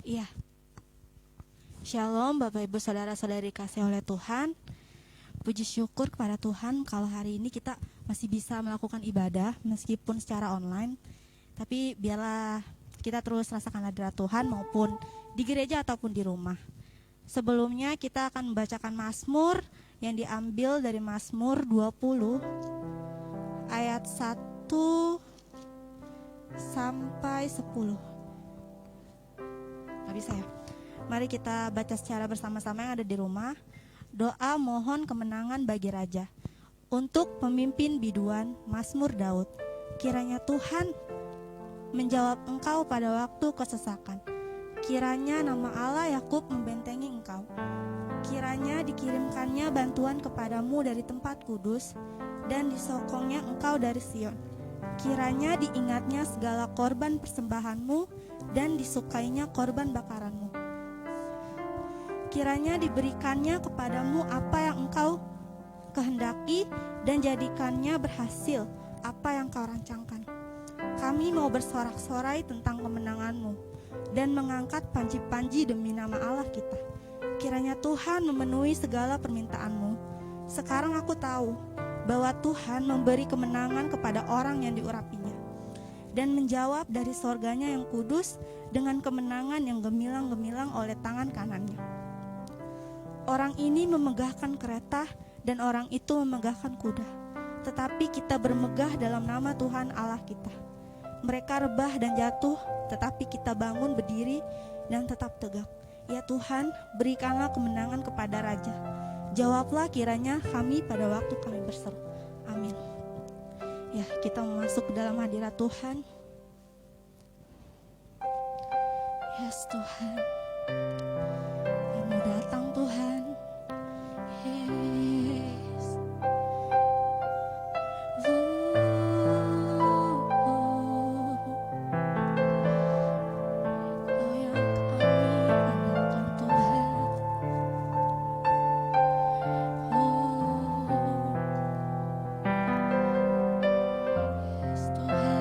Iya, Shalom Bapak Ibu Saudara-saudari kasih oleh Tuhan. Puji syukur kepada Tuhan kalau hari ini kita masih bisa melakukan ibadah meskipun secara online. Tapi biarlah kita terus rasakan hadirat Tuhan maupun di gereja ataupun di rumah. Sebelumnya kita akan membacakan Mazmur yang diambil dari Mazmur 20 ayat 1 sampai 10. Gak bisa ya? Mari kita baca secara bersama-sama yang ada di rumah. Doa mohon kemenangan bagi Raja. Untuk pemimpin biduan Mazmur Daud. Kiranya Tuhan menjawab engkau pada waktu kesesakan. Kiranya nama Allah Yakub membentengi engkau. Kiranya dikirimkannya bantuan kepadamu dari tempat kudus dan disokongnya engkau dari Sion. Kiranya diingatnya segala korban persembahanmu dan disukainya korban bakaranmu. Kiranya diberikannya kepadamu apa yang engkau kehendaki dan jadikannya berhasil apa yang kau rancangkan. Kami mau bersorak-sorai tentang kemenanganmu dan mengangkat panji-panji demi nama Allah kita. Kiranya Tuhan memenuhi segala permintaanmu. Sekarang aku tahu bahwa Tuhan memberi kemenangan kepada orang yang diurapinya dan menjawab dari sorganya yang kudus dengan kemenangan yang gemilang-gemilang oleh tangan kanannya. Orang ini memegahkan kereta dan orang itu memegahkan kuda. Tetapi kita bermegah dalam nama Tuhan Allah kita. Mereka rebah dan jatuh, tetapi kita bangun berdiri dan tetap tegak. Ya Tuhan, berikanlah kemenangan kepada Raja. Jawablah kiranya kami pada waktu kami berseru. Amin. Ya, kita masuk ke dalam hadirat Tuhan. Yes Tuhan, mau datang Tuhan. Yes. Oh yang kami andalkan Tuhan. Yes Tuhan.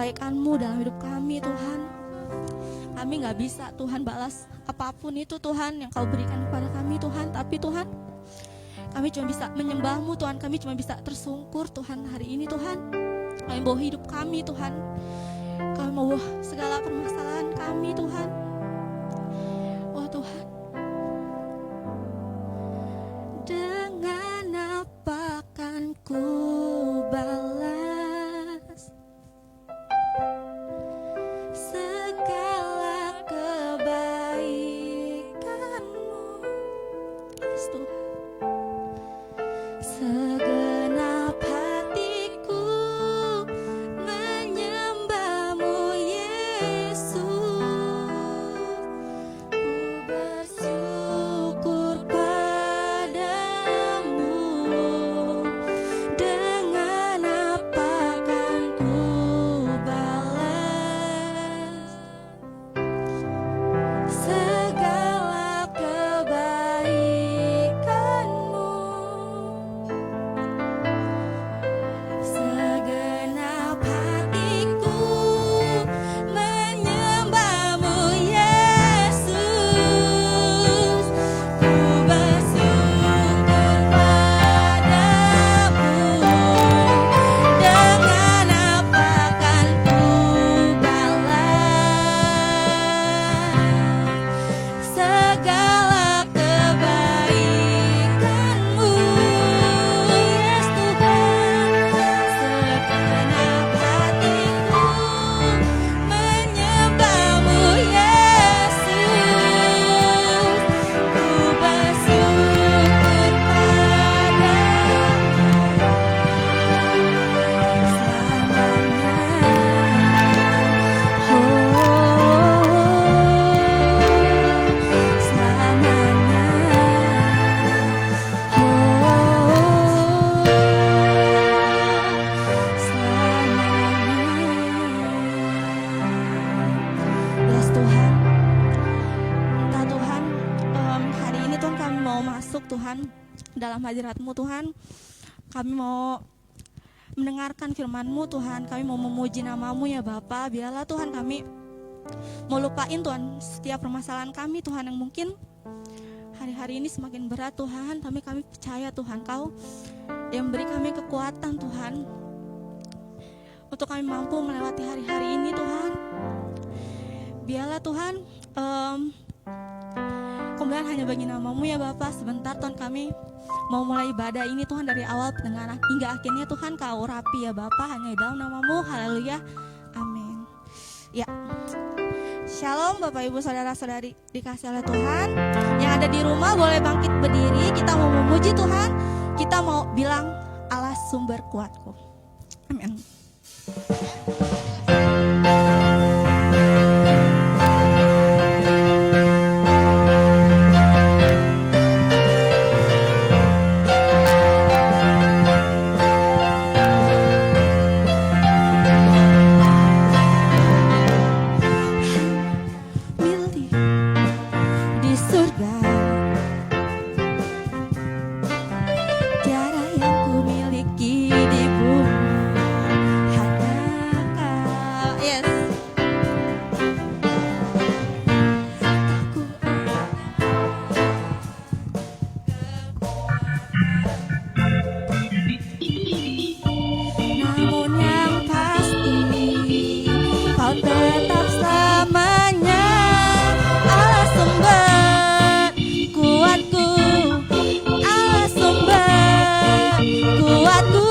kebaikan-Mu dalam hidup kami Tuhan. Kami gak bisa Tuhan balas apapun itu Tuhan yang Kau berikan kepada kami Tuhan. Tapi Tuhan, kami cuma bisa menyembah-Mu Tuhan. Kami cuma bisa tersungkur Tuhan hari ini Tuhan. Kami bawa hidup kami Tuhan. Kami mau bawa segala permasalahan kami Tuhan. Oh Tuhan, dengan apa kan ku balas segala kebaikan-Mu, yes, Tuhan. Segenap hatiku menyembah-Mu, Yesus. Ku bersyukur padamu. Dengan apa kan ku balas segala kebaikan-Mu. Segenap hatiku menyembah-Mu, Yesus. Ku bersyukur padamu. Dengan apa kan ku balas segala kebaikan-Mu, yes Tuhan. Segenap hatiku menyembah-Mu, Yesus. Ku bersyukur yes Tuhan. Entah Tuhan, hari ini Tuhan kami mau masuk Tuhan dalam hadirat-Mu Tuhan. Kami mau mendengarkan firman-Mu Tuhan. Kami mau memuji nama-Mu ya Bapa. Biarlah Tuhan kami mau lupain Tuhan setiap permasalahan kami Tuhan yang mungkin hari-hari ini semakin berat Tuhan. Kami percaya Tuhan Kau yang beri kami kekuatan Tuhan untuk kami mampu melewati hari-hari ini Tuhan. Biarlah Tuhan kemuliaan hanya bagi nama-Mu ya Bapa. Sebentar Tuhan kami mau mulai ibadah ini Tuhan, dari awal pendengaran hingga akhirnya Tuhan Kau rapi ya Bapa, hanya di dalam nama-Mu. Haleluya, amin. Ya, shalom Bapak Ibu Saudara-saudari dikasih oleh Tuhan. Yang ada di rumah boleh bangkit berdiri. Kita mau memuji Tuhan. Kita mau bilang Allah sumber kuatku. Amin. Milik di surga, tiada yang ku miliki di bumi, hanya Kau, yes. Namun yang pasti Kau tetap selamanya Allah sumber kuatku, Allah sumber kuatku,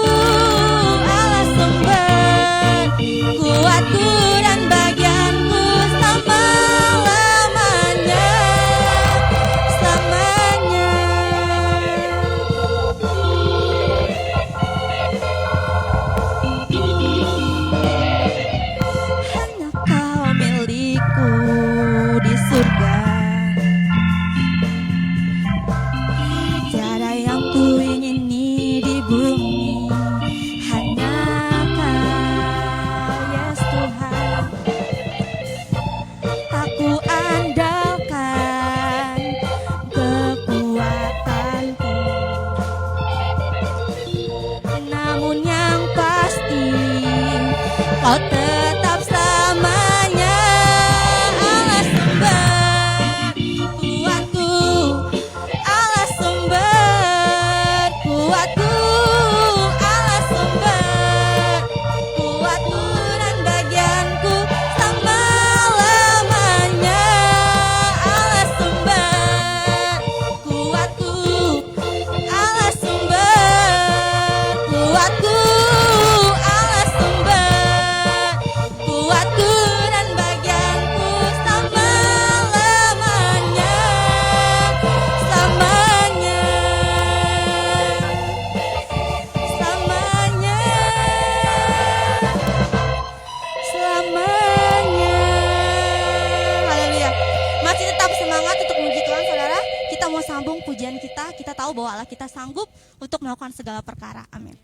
Allah sumber kuatku dan bagianku selama-lamanya, selamanya. Hanya Kau milikku di surga, tiada yang ku ingini di bumi, hanya Kau, yes Tuhan. Aku andalkan kekuatanku, namun yang pasti Kau tetap mau sambung pujian kita tahu bahwa Allah kita sanggup untuk melakukan segala perkara. Amin.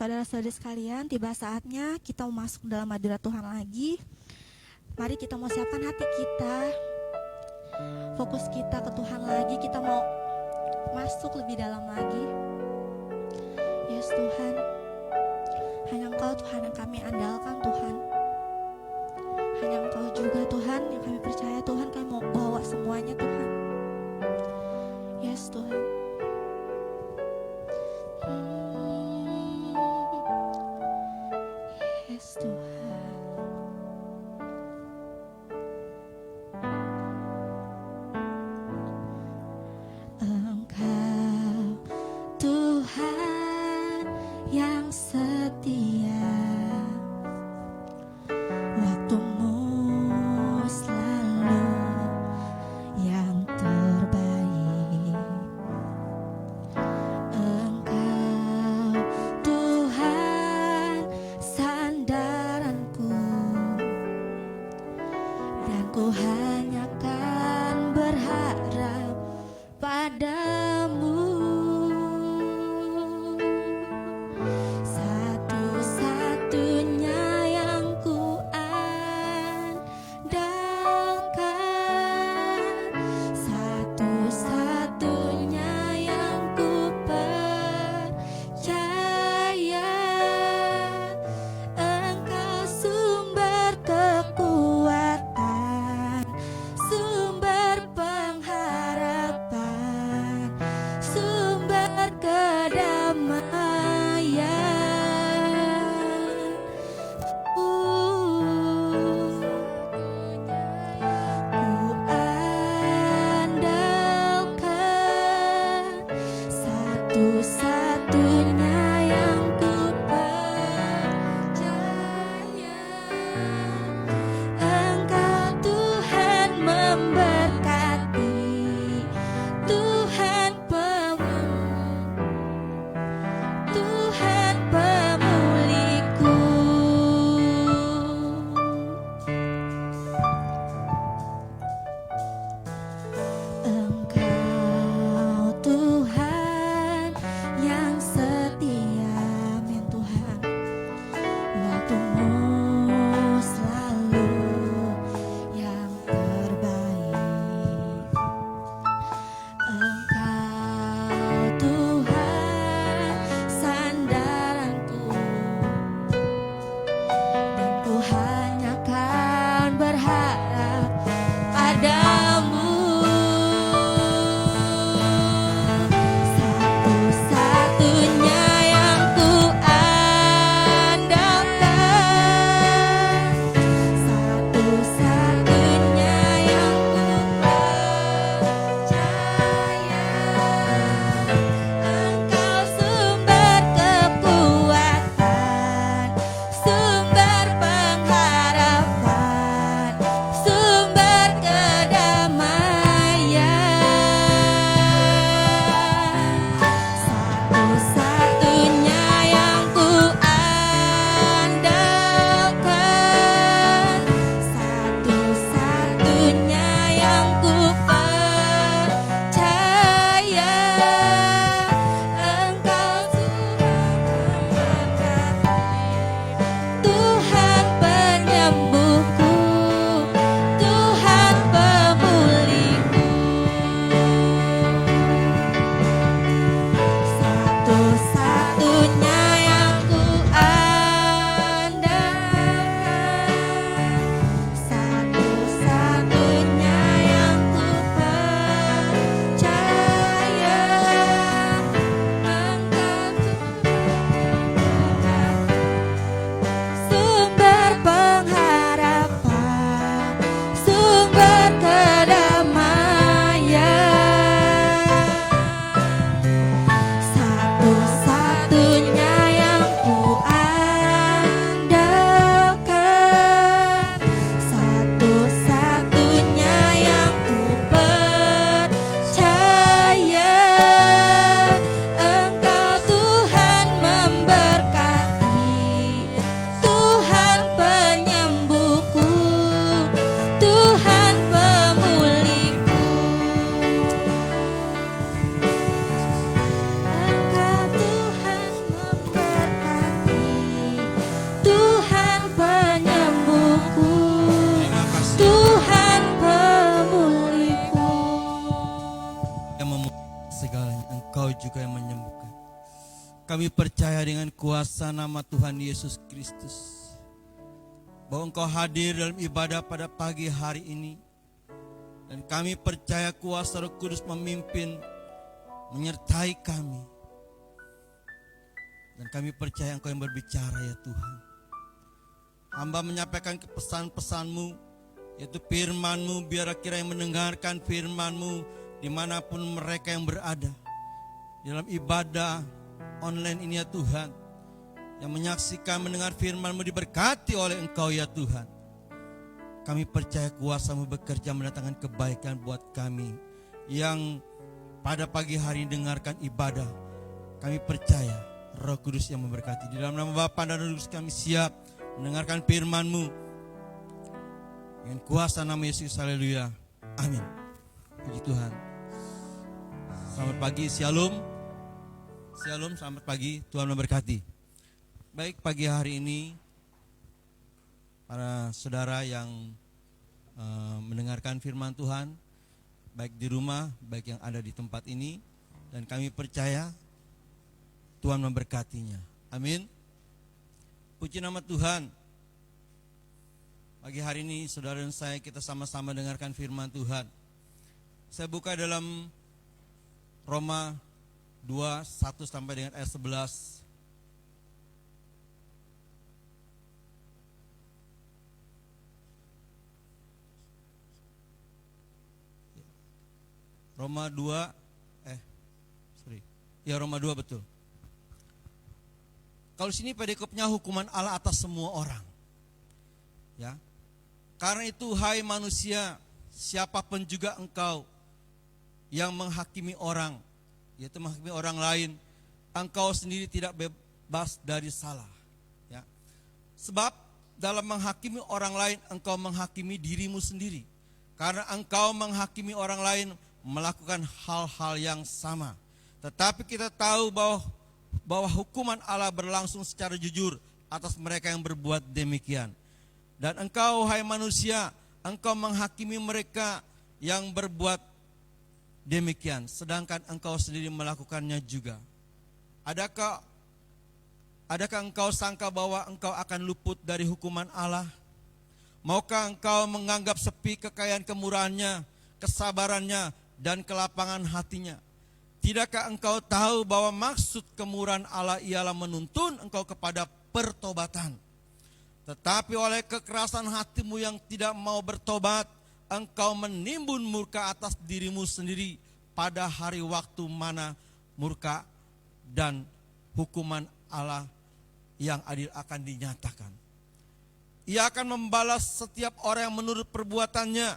Saudara-saudari sekalian, tiba saatnya kita mau masuk dalam hadirat Tuhan lagi. Mari kita mau siapkan hati kita, fokus kita ke Tuhan lagi. Kita mau masuk lebih dalam lagi. Yes Tuhan, hanya Engkau Tuhan yang kami andalkan Tuhan. Hanya Engkau juga Tuhan yang kami percaya Tuhan, kami mau bawa semuanya Tuhan. Yes Tuhan. Yes Tuhan. Engkau Tuhan yang setia, waktumu selalu yang terbaik. Engkau Tuhan sandaranku, dan ku hanya kan berharap padamu. Satu-satunya yang ku andalkan, satu-satunya yang ku percaya. Engkau sumber kekuatan berharap padamu. Satu-satunya yang ku andalkan, satu-satunya yang ku percaya. Engkau sumber kekuatan, sumber pengharapan, sumber kedamaian. Satu-satunya yang ku andalkan, satu-satunya yang ku percaya. Engkau Tuhan penyembuhku, Tuhan pemulihku. Satu-satunya yang ku andalkan, satu-satunya yang ku percaya. Sumber pengharapan, sumber kedamaian. Satu-satunya yang ku andalkan, satu-satunya yang ku percaya. Engkau Tuhan memberkati, Tuhan penyembuhku, Tuhan pemulihku. Engkau Tuhan memberkati, Tuhan penyembuhku, Tuhan pemulihku. Yang memulihkan segalanya, Engkau juga yang menyembuhkan. Kami percaya dengan kuasa nama Tuhan Yesus Kristus bahwa Engkau hadir dalam ibadah pada pagi hari ini. Dan kami percaya kuasa Roh Kudus memimpin, menyertai kami. Dan kami percaya Engkau yang berbicara ya Tuhan. Hamba menyampaikan pesan-pesan-Mu, yaitu firman-Mu, biar kira yang mendengarkan firman-Mu dimanapun mereka yang berada dalam ibadah online ini ya Tuhan, yang menyaksikan mendengar firman-Mu diberkati oleh Engkau ya Tuhan. Kami percaya kuasa-Mu bekerja mendatangkan kebaikan buat kami yang pada pagi hari ini dengarkan ibadah. Kami percaya Roh Kudus yang memberkati. Di dalam nama Bapa dan Roh Kudus kami siap mendengarkan firman-Mu dengan kuasa nama Yesus. Haleluya. Amin. Puji Tuhan. Selamat pagi, Shalom. Shalom, selamat pagi, Tuhan memberkati. Baik, pagi hari ini para saudara yang mendengarkan firman Tuhan, baik di rumah, baik yang ada di tempat ini, dan kami percaya Tuhan memberkatinya. Amin. Puji nama Tuhan. Pagi hari ini saudara dan saya kita sama-sama dengarkan firman Tuhan. Saya buka dalam Roma 2, 1 sampai dengan ayat 11. Roma 2, Roma 2 betul. Kalau sini pedekopnya hukuman Allah atas semua orang. Ya. Karena itu hai manusia, siapapun juga engkau yang menghakimi orang, yaitu menghakimi orang lain, engkau sendiri tidak bebas dari salah. Ya. Sebab dalam menghakimi orang lain, engkau menghakimi dirimu sendiri. Karena engkau menghakimi orang lain melakukan hal-hal yang sama. Tetapi kita tahu bahwa hukuman Allah berlangsung secara jujur atas mereka yang berbuat demikian. Dan engkau, hai manusia, engkau menghakimi mereka yang berbuat demikian, sedangkan engkau sendiri melakukannya juga. Adakah engkau sangka bahwa engkau akan luput dari hukuman Allah? Maukah engkau menganggap sepi kekayaan kemurahannya, kesabarannya, dan kelapangan hatinya? Tidakkah engkau tahu bahwa maksud kemurahan Allah ialah menuntun engkau kepada pertobatan? Tetapi oleh kekerasan hatimu yang tidak mau bertobat, engkau menimbun murka atas dirimu sendiri pada hari waktu mana murka dan hukuman Allah yang adil akan dinyatakan. Ia akan membalas setiap orang yang menurut perbuatannya,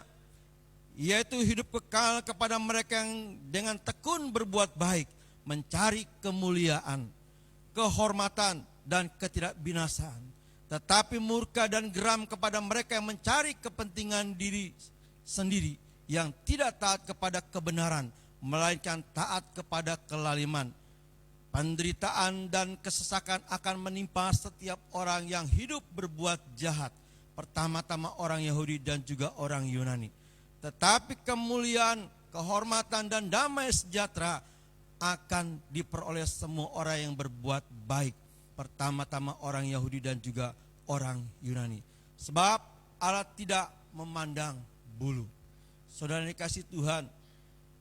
yaitu hidup kekal kepada mereka yang dengan tekun berbuat baik, mencari kemuliaan, kehormatan, dan ketidakbinasaan. Tetapi murka dan geram kepada mereka yang mencari kepentingan diri sendiri, yang tidak taat kepada kebenaran, melainkan taat kepada kelaliman. Penderitaan dan kesesakan akan menimpa setiap orang yang hidup berbuat jahat, pertama-tama orang Yahudi dan juga orang Yunani. Tetapi kemuliaan, kehormatan, dan damai sejahtera akan diperoleh semua orang yang berbuat baik, pertama-tama orang Yahudi dan juga orang Yunani. Sebab Allah tidak memandang bulu. Saudara dikasih Tuhan,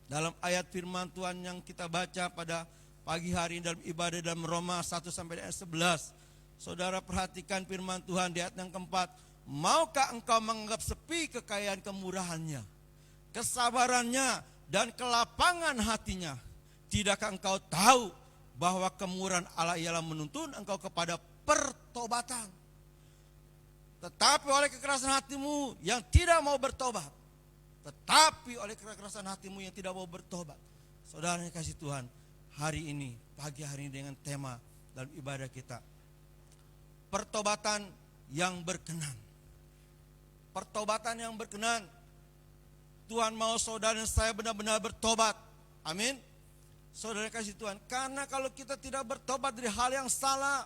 dalam ayat firman Tuhan yang kita baca pada pagi hari dalam ibadah dalam Roma 1 sampai ayat 11. Saudara perhatikan firman Tuhan di ayat yang keempat. Maukah engkau menganggap sepi kekayaan kemurahannya, kesabarannya, dan kelapangan hatinya? Tidakkah engkau tahu bahwa kemurahan Allah ialah menuntun engkau kepada pertobatan? Tetapi oleh kekerasan hatimu yang tidak mau bertobat. Tetapi oleh kekerasan hatimu yang tidak mau bertobat. Saudara yang kasih Tuhan, hari ini, pagi hari ini dengan tema dalam ibadah kita, pertobatan yang berkenan. Pertobatan yang berkenan. Tuhan mau saudara dan saya benar-benar bertobat. Amin. Saudara kasih Tuhan, karena kalau kita tidak bertobat dari hal yang salah,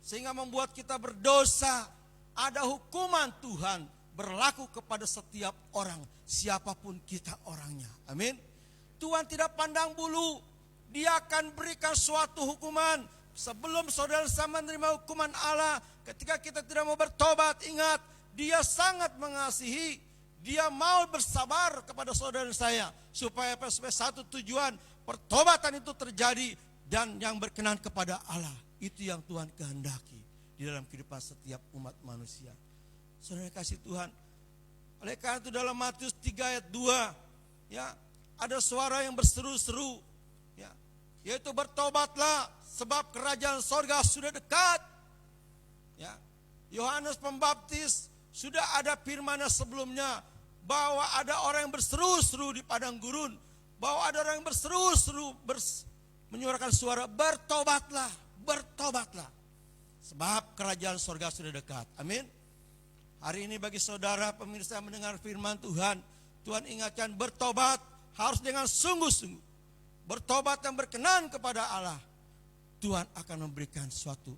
sehingga membuat kita berdosa, ada hukuman Tuhan berlaku kepada setiap orang, siapapun kita orangnya. Amin. Tuhan tidak pandang bulu. Dia akan berikan suatu hukuman. Sebelum saudara saya menerima hukuman Allah, ketika kita tidak mau bertobat, ingat, Dia sangat mengasihi. Dia mau bersabar kepada saudara saya, supaya satu tujuan, pertobatan itu terjadi dan yang berkenan kepada Allah. Itu yang Tuhan kehendaki di dalam kehidupan setiap umat manusia. Saudara kasih Tuhan, oleh karena itu dalam Matius 3 ayat 2, ya, ada suara yang berseru-seru, ya, yaitu bertobatlah sebab kerajaan sorga sudah dekat. Ya, Yohanes Pembaptis sudah ada firman-Nya sebelumnya bahwa ada orang yang berseru-seru di padang gurun, bahwa ada orang yang berseru-seru menyuarakan suara, bertobatlah, bertobatlah, sebab kerajaan sorga sudah dekat. Amin. Hari ini bagi saudara pemirsa yang mendengar firman Tuhan, Tuhan ingatkan bertobat harus dengan sungguh-sungguh. Bertobat yang berkenan kepada Allah, Tuhan akan memberikan suatu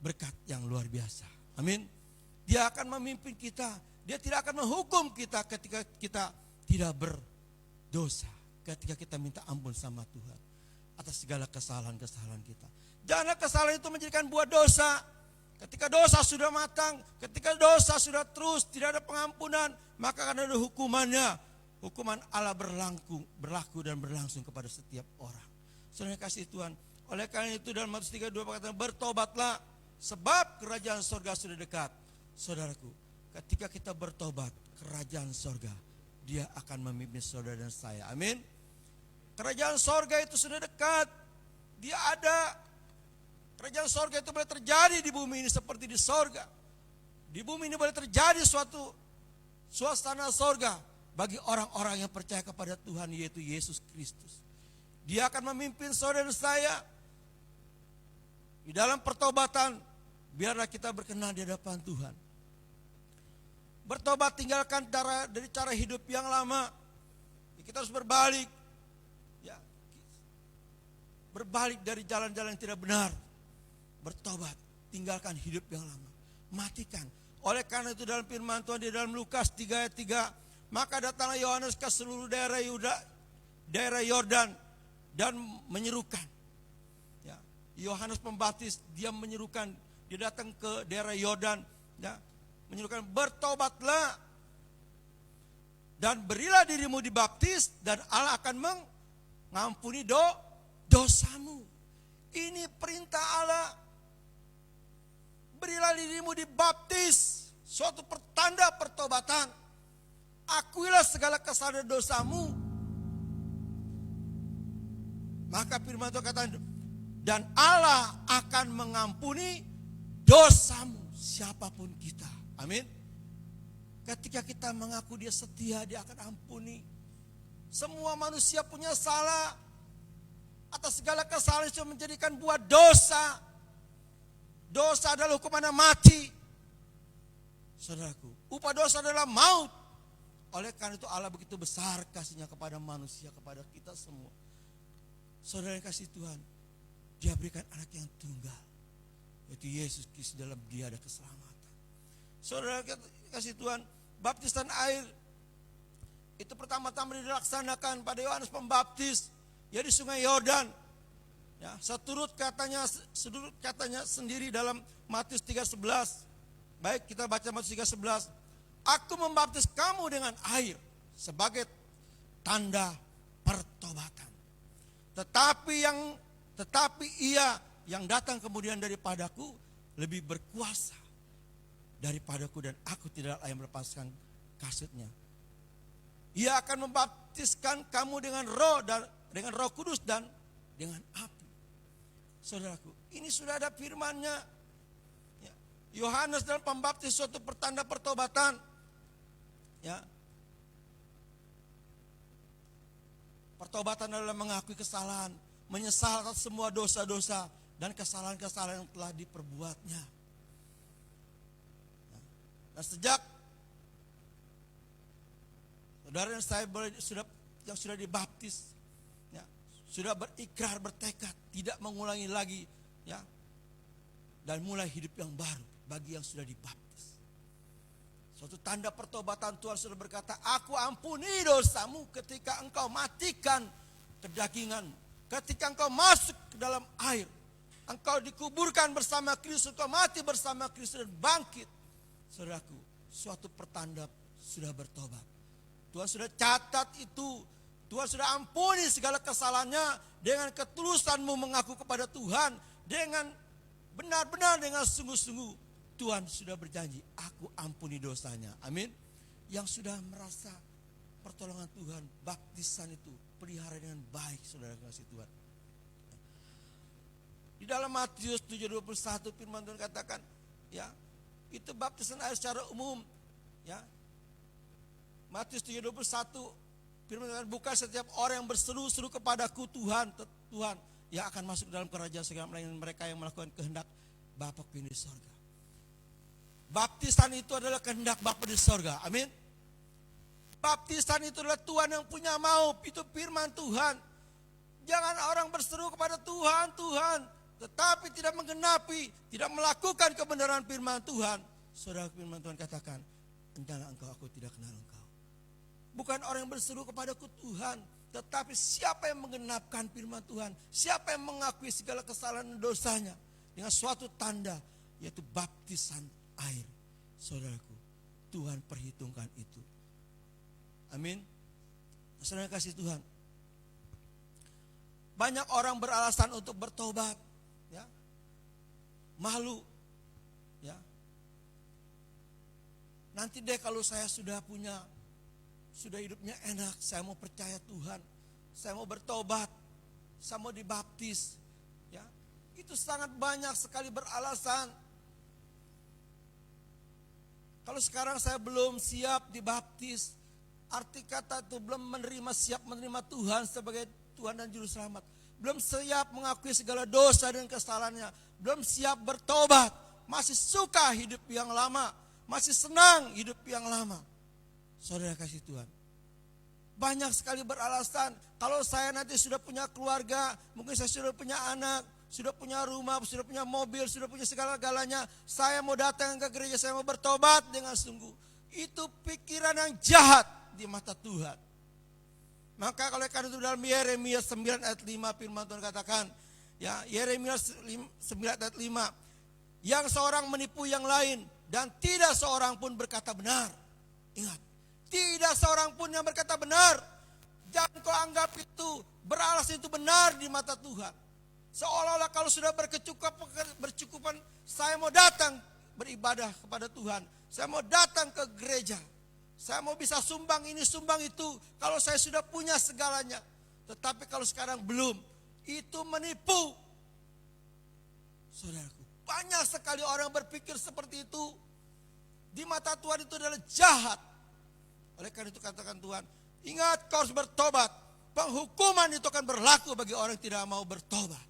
berkat yang luar biasa. Amin. Dia akan memimpin kita. Dia tidak akan menghukum kita ketika kita tidak berdosa. Ketika kita minta ampun sama Tuhan atas segala kesalahan-kesalahan kita. Janganlah kesalahan itu menjadikan buah dosa. Ketika dosa sudah matang, ketika dosa sudah terus tidak ada pengampunan, maka akan ada hukumannya. Hukuman Allah berlaku dan berlangsung kepada setiap orang. Saudara kasih Tuhan, oleh karena itu dalam Matius 3:2 berkata, bertobatlah sebab kerajaan sorga sudah dekat. Saudaraku, ketika kita bertobat, kerajaan sorga, Dia akan memimpin saudara dan saya. Amin. Kerajaan sorga itu sudah dekat. Dia ada. Kerajaan sorga itu boleh terjadi di bumi ini seperti di sorga. Di bumi ini boleh terjadi suatu suasana sorga bagi orang-orang yang percaya kepada Tuhan, yaitu Yesus Kristus. Dia akan memimpin saudara dan saya di dalam pertobatan. Biarlah kita berkenan di hadapan Tuhan. Bertobat, tinggalkan dari cara hidup yang lama. Kita harus berbalik. Ya, berbalik dari jalan-jalan yang tidak benar. Bertobat, tinggalkan hidup yang lama. Matikan. Oleh karena itu dalam firman Tuhan di dalam Lukas 3 ayat 3, maka datanglah Yohanes ke seluruh daerah Yuda, daerah Yordan, dan menyerukan. Ya, Yohanes Pembaptis dia menyerukan, dia datang ke daerah Yordan, ya, menyuruhkan bertobatlah dan berilah dirimu dibaptis dan Allah akan mengampuni dosamu. Ini perintah Allah. Berilah dirimu dibaptis, suatu pertanda pertobatan. Akuilah segala kesalahan dosamu. Maka firman Tuhan katakan, dan Allah akan mengampuni dosamu, siapapun kita. Amin. Ketika kita mengaku Dia setia, Dia akan ampuni. Semua manusia punya salah. Atas segala kesalahan itu menjadikan buah dosa. Dosa adalah hukuman mati. Saudaraku, upah dosa adalah maut. Oleh karena itu Allah begitu besar kasih-Nya kepada manusia, kepada kita semua. Saudara yang kasih Tuhan, Dia berikan anak yang tunggal, yaitu Yesus Kristus, dalam Dia ada keselamatan. Saudara kasih Tuhan, baptisan air itu pertama-tama dilaksanakan pada Yohanes Pembaptis, ya di Sungai Yordan. Ya, seturut katanya sendiri dalam Matius 3:11. Baik, kita baca Matius 3:11. Aku membaptis kamu dengan air sebagai tanda pertobatan. Tetapi Ia yang datang kemudian daripadaku lebih berkuasa daripadaku, dan aku tidak layak melepaskan kasut-Nya. Ia akan membaptiskan kamu dengan Roh Kudus dan dengan api. Saudaraku, ini sudah ada firman-Nya. Ya, Yohanes dalam Pembaptis suatu pertanda pertobatan. Ya. Pertobatan adalah mengakui kesalahan, menyesal atas semua dosa-dosa dan kesalahan-kesalahan yang telah diperbuatnya. Dan sejak saudara yang sudah dibaptis, ya, sudah berikrar, bertekad tidak mengulangi lagi, ya, dan mulai hidup yang baru bagi yang sudah dibaptis. Suatu tanda pertobatan, Tuhan sudah berkata, aku ampuni dosamu ketika engkau matikan kedagingan, ketika engkau masuk ke dalam air, engkau dikuburkan bersama Kristus, engkau mati bersama Kristus dan bangkit. Saudaraku, suatu pertanda sudah bertobat. Tuhan sudah catat itu. Tuhan sudah ampuni segala kesalahannya dengan ketulusanmu mengaku kepada Tuhan. Dengan benar-benar, dengan sungguh-sungguh. Tuhan sudah berjanji, aku ampuni dosanya. Amin. Yang sudah merasa pertolongan Tuhan, baptisan itu pelihara dengan baik, saudara kasih Tuhan. Di dalam Matius 7:21 firman Tuhan katakan, ya, itu baptisan air secara umum, ya. Matius 7:21 firman Tuhan, bukan setiap orang yang berseru-seru kepadaku Tuhan, Tuhan, yang akan masuk dalam kerajaan segala, melainkan mereka yang melakukan kehendak Bapa-Ku di sorga. Baptisan itu adalah kehendak Bapa di sorga. Amin. Baptisan itu adalah Tuhan yang punya mau. Itu firman Tuhan. Jangan orang berseru kepada Tuhan, Tuhan, tetapi tidak menggenapi, tidak melakukan kebenaran firman Tuhan. Saudara, firman Tuhan katakan, entahlah engkau, aku tidak kenal engkau. Bukan orang yang berseru kepadaku Tuhan, tetapi siapa yang menggenapkan firman Tuhan, siapa yang mengakui segala kesalahan dan dosanya dengan suatu tanda, yaitu baptisan air. Saudaraku, Tuhan perhitungkan itu. Amin. Saudara kasih Tuhan, banyak orang beralasan untuk bertobat, ya, malu, ya. Nanti deh kalau saya sudah hidupnya enak, saya mau percaya Tuhan, saya mau bertobat, saya mau dibaptis, ya. Itu sangat banyak sekali beralasan. Kalau sekarang saya belum siap dibaptis, arti kata itu belum siap menerima Tuhan sebagai Tuhan dan Juru Selamat. Belum siap mengakui segala dosa dan kesalahannya. Belum siap bertobat. Masih suka hidup yang lama. Masih senang hidup yang lama. Saudara kasih Tuhan, banyak sekali beralasan. Kalau saya nanti sudah punya keluarga, mungkin saya sudah punya anak, sudah punya rumah, sudah punya mobil, sudah punya segala-galanya, saya mau datang ke gereja, saya mau bertobat dengan sungguh. Itu pikiran yang jahat di mata Tuhan. Maka kalau karena itu dalam Yeremia 9 ayat 5 firman Tuhan katakan, ya, Yeremia 9 ayat 5, yang seorang menipu yang lain dan tidak seorang pun berkata benar. Ingat, tidak seorang pun yang berkata benar. Jangan kau anggap itu beralasan itu benar di mata Tuhan. Seolah-olah kalau sudah bercukupan, saya mau datang beribadah kepada Tuhan. Saya mau datang ke gereja. Saya mau bisa sumbang ini, sumbang itu. Kalau saya sudah punya segalanya. Tetapi kalau sekarang belum, itu menipu. Saudaraku, banyak sekali orang berpikir seperti itu. Di mata Tuhan itu adalah jahat. Oleh karena itu katakan Tuhan, ingat kau harus bertobat. Penghukuman itu akan berlaku bagi orang yang tidak mau bertobat.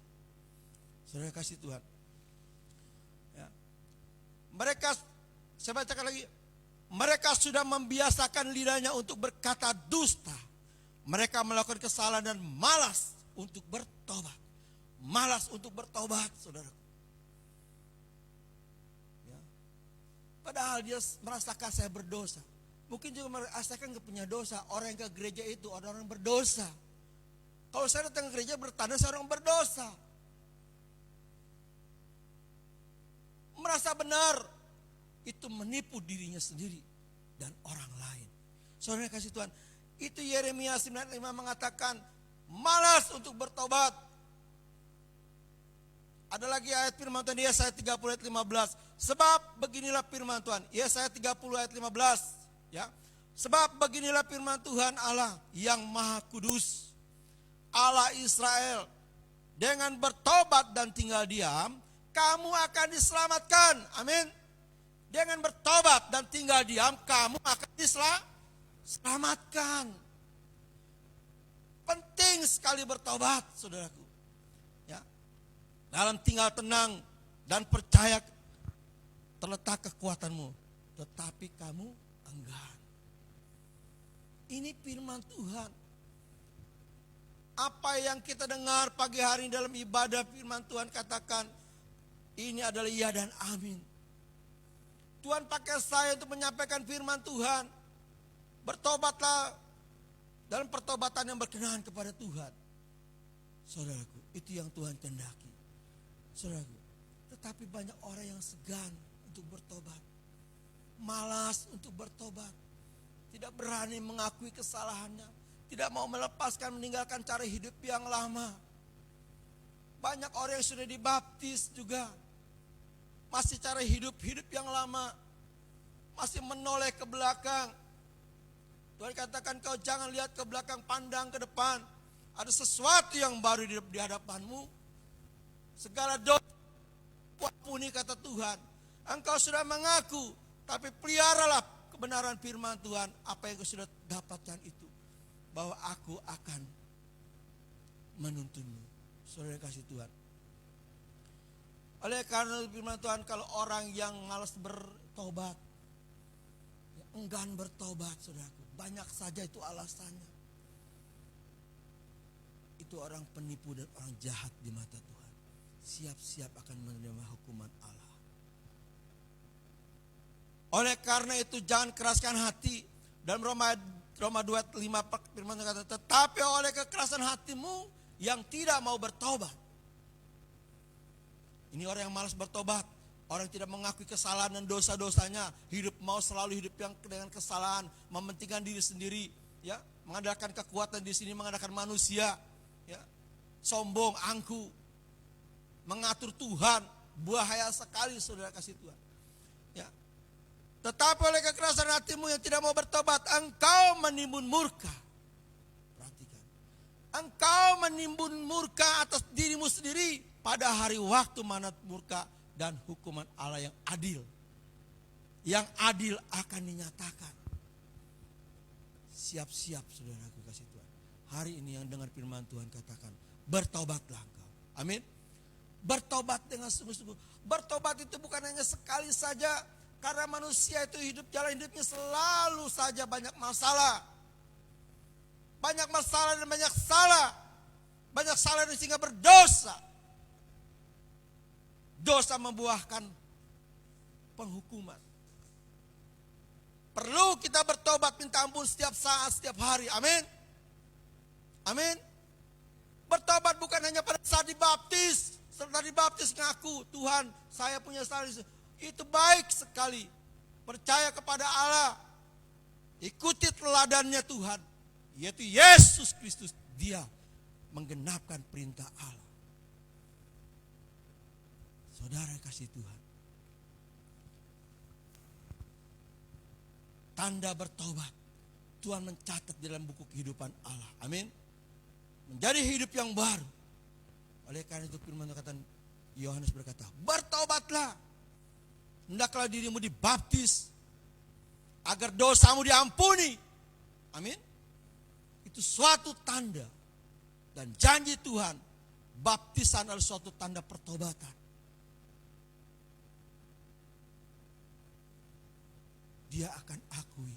Saudara kasih Tuhan. Ya. Mereka, saya bacakan lagi. Mereka sudah membiasakan lidahnya untuk berkata dusta. Mereka melakukan kesalahan dan malas untuk bertobat. Malas untuk bertobat, saudara. Ya. Padahal dia merasakan saya berdosa. Mungkin juga merasakan gak punya dosa. Orang yang ke gereja itu orang-orang berdosa. Kalau saya datang ke gereja bertanda saya orang berdosa. Merasa benar. Itu menipu dirinya sendiri dan orang lain. Saudara kasih Tuhan. Itu Yeremia 9:5 mengatakan malas untuk bertobat. Ada lagi ayat firman Tuhan di Yesaya 30 ayat 15. Sebab beginilah firman Tuhan. Yesaya 30 ayat 15. Ya, sebab beginilah firman Tuhan Allah yang Maha Kudus, Allah Israel, dengan bertobat dan tinggal diam, kamu akan diselamatkan. Amin. Dengan bertobat dan tinggal diam, kamu akan diselamatkan. Penting sekali bertobat, saudaraku. Ya, dalam tinggal tenang dan percaya terletak kekuatanmu, tetapi kamu enggan. Ini firman Tuhan. Apa yang kita dengar pagi hari dalam ibadah firman Tuhan katakan, ini adalah iya dan amin. Tuhan pakai saya untuk menyampaikan firman Tuhan. Bertobatlah dalam pertobatan yang berkenan kepada Tuhan. Saudaraku, itu yang Tuhan kehendaki. Saudaraku, tetapi banyak orang yang segan untuk bertobat. Malas untuk bertobat. Tidak berani mengakui kesalahannya. Tidak mau melepaskan, meninggalkan cara hidup yang lama. Banyak orang yang sudah dibaptis juga. Masih cara hidup yang lama. Masih menoleh ke belakang. Tuhan katakan kau jangan lihat ke belakang, pandang ke depan. Ada sesuatu yang baru di hadapanmu. Segala dosa ampuni kata Tuhan. Engkau sudah mengaku, tapi peliharalah kebenaran firman Tuhan. Apa yang kau sudah dapatkan itu. Bahwa aku akan menuntunmu. Saudara kasih Tuhan. Oleh karena firman Tuhan, kalau orang yang malas bertobat, enggan bertobat, saudaraku, banyak saja itu alasannya. Itu orang penipu dan orang jahat di mata Tuhan. Siap-siap akan menerima hukuman Allah. Oleh karena itu jangan keraskan hati. Dalam Roma 2:5 firman Tuhan kata, tetapi oleh kekerasan hatimu yang tidak mau bertobat. Ini orang yang malas bertobat. Orang yang tidak mengakui kesalahan dan dosa-dosanya. Mau selalu hidup yang dengan kesalahan. Mementingkan diri sendiri. Ya, mengandalkan kekuatan di sini, mengandalkan manusia. Ya, sombong, angku. Mengatur Tuhan. Bahaya sekali saudara kasih Tuhan. Ya. Tetapi oleh kekerasan hatimu yang tidak mau bertobat, engkau menimbun murka. Perhatikan. Engkau menimbun murka atas dirimu sendiri. Pada hari waktu mana murka dan hukuman Allah yang adil. Yang adil akan dinyatakan. Siap-siap saudaraku kasih Tuhan. Hari ini yang dengar firman Tuhan katakan, bertobatlah engkau. Amin. Bertobat dengan sungguh-sungguh. Bertobat itu bukan hanya sekali saja. Karena manusia itu jalan hidupnya selalu saja banyak masalah. Banyak masalah dan banyak salah. Banyak salah dan sehingga berdosa. Dosa membuahkan penghukuman. Perlu kita bertobat minta ampun setiap saat, setiap hari. Amin. Amin. Bertobat bukan hanya pada saat dibaptis. Setelah dibaptis ngaku, Tuhan saya punya salah. Itu baik sekali. Percaya kepada Allah. Ikuti teladannya Tuhan. Yaitu Yesus Kristus. Dia menggenapkan perintah Allah. Saudara kasih Tuhan. Tanda bertobat. Tuhan mencatat dalam buku kehidupan Allah. Amin. Menjadi hidup yang baru. Oleh karena itu firman Tuhan Yohanes berkata, bertobatlah. Hendaklah dirimu dibaptis. Agar dosamu diampuni. Amin. Itu suatu tanda. Dan janji Tuhan. Baptisan adalah suatu tanda pertobatan. Dia akan akui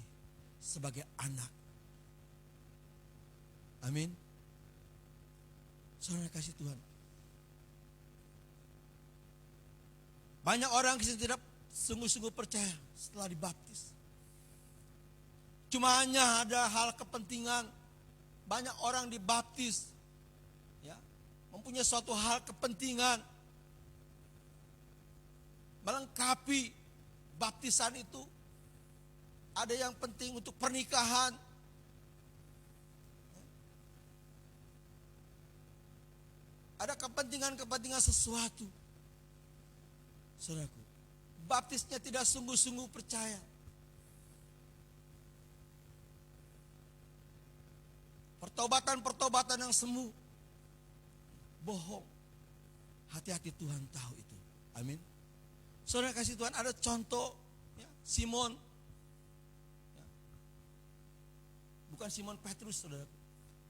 sebagai anak. Amin. Saudara kasih Tuhan. Banyak orang yang tidak sungguh-sungguh percaya setelah dibaptis. Cuma hanya ada hal kepentingan. Banyak orang dibaptis. Ya, mempunyai suatu hal kepentingan. Melengkapi baptisan itu. Ada yang penting untuk pernikahan. Ada kepentingan-kepentingan sesuatu. Saudaraku, baptisnya tidak sungguh-sungguh percaya. Pertobatan-pertobatan yang semu. Bohong. Hati-hati Tuhan tahu itu. Amin. Saudara kasih Tuhan, ada contoh. Ya, Simon. Bukan Simon Petrus, saudara.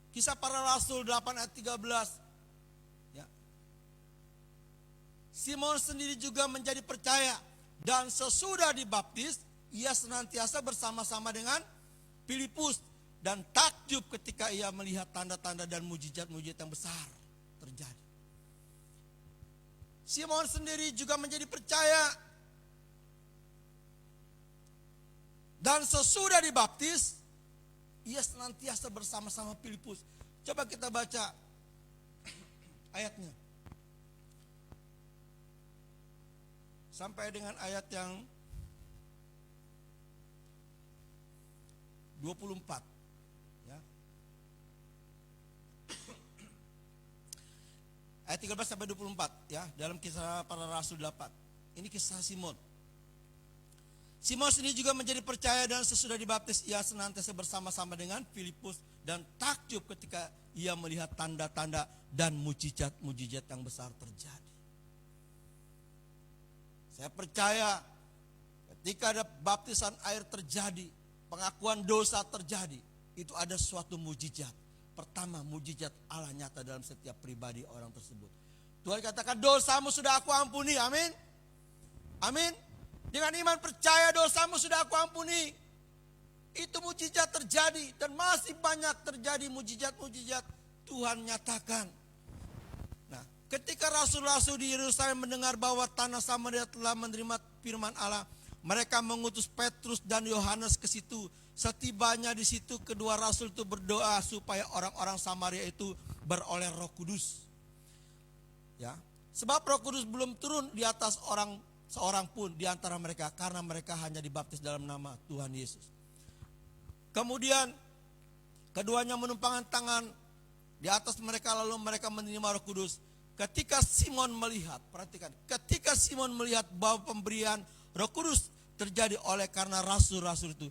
Kisah para Rasul 8 ayat 13. Ya. Simon sendiri juga menjadi percaya. Dan sesudah dibaptis, ia senantiasa bersama-sama dengan Filipus. Dan takjub ketika ia melihat tanda-tanda dan mujizat-mujizat yang besar terjadi. Simon sendiri juga menjadi percaya. Dan sesudah dibaptis, ia senantiasa bersama-sama Filipus. Coba kita baca ayatnya. Sampai dengan ayat yang 24. Ya. Ayat 13 sampai 24 ya, dalam kisah para Rasul 8. Ini kisah Simon. Simon sendiri juga menjadi percaya dan sesudah dibaptis ia senantiasa bersama-sama dengan Filipus dan takjub ketika ia melihat tanda-tanda dan mujizat-mujizat yang besar terjadi. Saya percaya ketika ada baptisan air terjadi, pengakuan dosa terjadi, itu ada suatu mujizat. Pertama, mujizat Allah nyata dalam setiap pribadi orang tersebut. Tuhan katakan dosamu sudah aku ampuni, amin. Amin. Dengan iman percaya dosamu sudah aku ampuni. Itu mujizat terjadi. Dan masih banyak terjadi mujizat-mujizat Tuhan nyatakan. Nah, ketika rasul-rasul di Yerusalem mendengar bahwa tanah Samaria telah menerima firman Allah, mereka mengutus Petrus dan Yohanes ke situ. Setibanya di situ kedua rasul itu berdoa supaya orang-orang Samaria itu beroleh Roh Kudus. Ya, sebab Roh Kudus belum turun di atas seorang pun di antara mereka karena mereka hanya dibaptis dalam nama Tuhan Yesus. Kemudian keduanya menumpangkan tangan di atas mereka lalu mereka menerima Roh Kudus. Ketika Simon melihat, perhatikan, ketika Simon melihat bahwa pemberian Roh Kudus terjadi oleh karena rasul-rasul itu